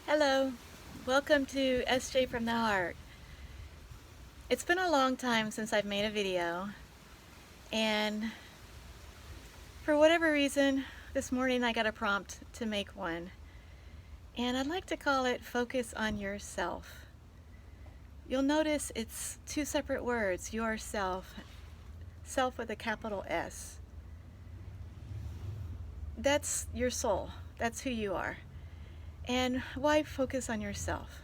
Hello, welcome to SJ from the Heart. It's been a long time since I've made a video, and for whatever reason, this morning I got a prompt to make one. And I'd like to call it Focus on Yourself. You'll notice it's two separate words, yourself, self with a capital S. That's your soul, that's who you are. And why focus on yourself?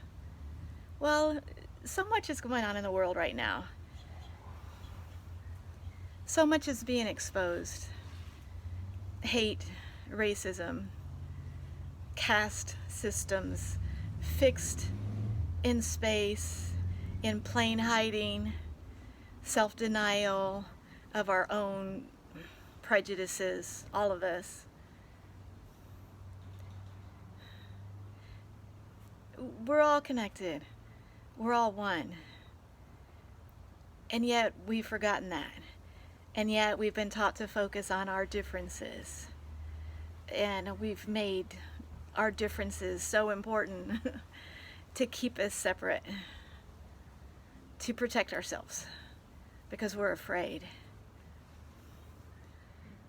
Well, so much is going on in the world right now. So much is being exposed. Hate, racism, caste systems, fixed in space, in plain hiding, self-denial of our own prejudices, all of us. We're all connected. We're all one. And yet we've forgotten that. And yet we've been taught to focus on our differences. And we've made our differences so important to keep us separate, to protect ourselves, because we're afraid.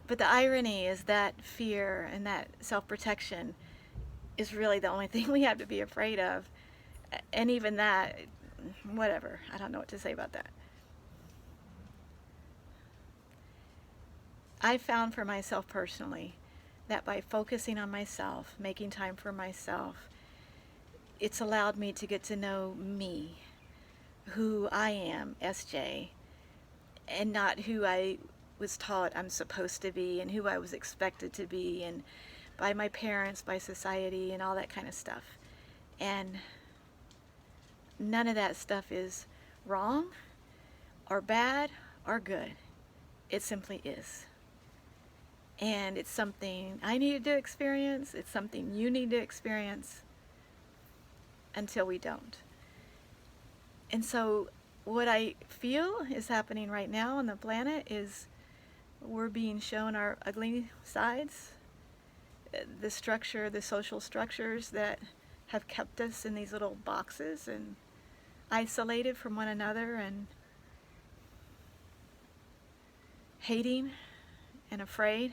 But the irony is that fear and that self-protection is really the only thing we have to be afraid of. And even that, whatever, I don't know what to say about that. I found for myself personally that by focusing on myself, making time for myself, it's allowed me to get to know me, who I am, SJ, and not who I was taught I'm supposed to be and who I was expected to be, and by my parents, by society, and all that kind of stuff. And none of that stuff is wrong or bad or good. It simply is. And it's something I needed to experience. It's something you need to experience until we don't. And so what I feel is happening right now on the planet is we're being shown our ugly sides, the structure, the social structures that have kept us in these little boxes and isolated from one another and hating and afraid.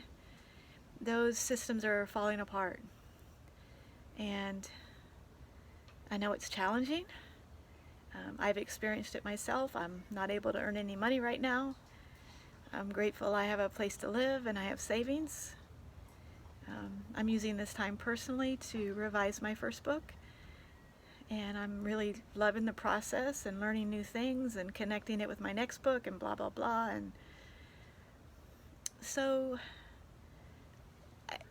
Those systems are falling apart. And I know it's challenging. I've experienced it myself. I'm not able to earn any money right now. I'm grateful I have a place to live and I have savings. I'm using this time personally to revise my first book. And I'm really loving the process and learning new things and connecting it with my next book and blah, blah, blah. And so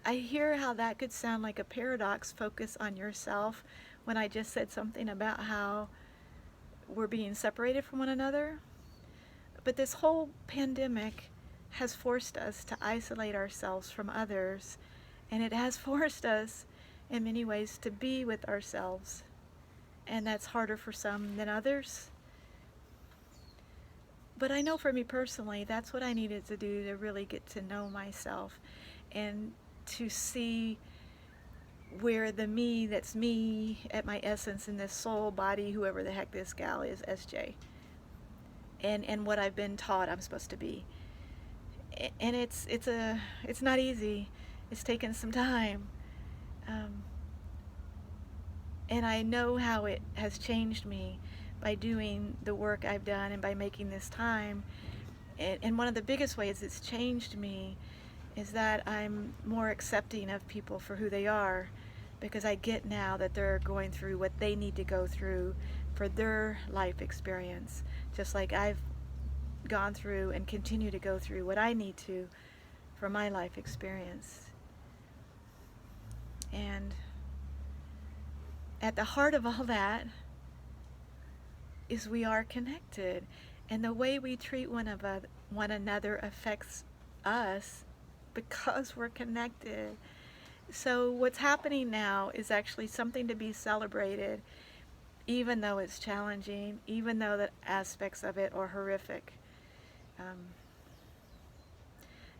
I hear how that could sound like a paradox, focus on yourself, when I just said something about how we're being separated from one another. But this whole pandemic has forced us to isolate ourselves from others, and it has forced us in many ways to be with ourselves. And that's harder for some than others. But I know for me personally, that's what I needed to do to really get to know myself and to see where the me that's me at my essence in this soul body, whoever the heck this gal is, SJ, and what I've been taught I'm supposed to be. And it's not easy. It's taken some time. And I know how it has changed me by doing the work I've done and by making this time. And one of the biggest ways it's changed me is that I'm more accepting of people for who they are, because I get now that they're going through what they need to go through for their life experience, just like I've gone through and continue to go through what I need to for my life experience. And at the heart of all that is we are connected, and the way we treat one another affects us because we're connected. So what's happening now is actually something to be celebrated, even though it's challenging, even though the aspects of it are horrific.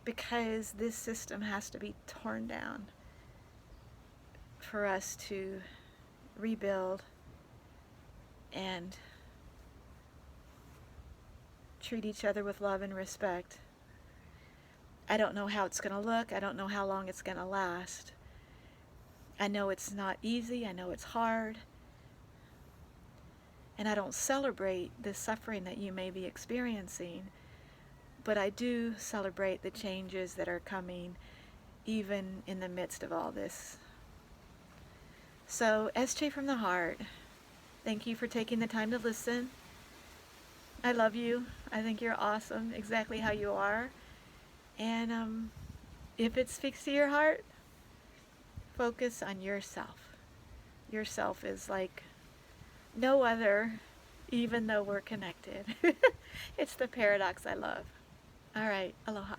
Because this system has to be torn down for us to rebuild, and treat each other with love and respect. I don't know how it's going to look. I don't know how long it's going to last. I know it's not easy. I know it's hard. And I don't celebrate the suffering that you may be experiencing, but I do celebrate the changes that are coming even in the midst of all this. So, SJ from the heart, thank you for taking the time to listen. I love you. I think you're awesome, exactly how you are. And if it speaks to your heart, focus on yourself. Yourself is like no other, even though we're connected. It's the paradox I love. All right, aloha.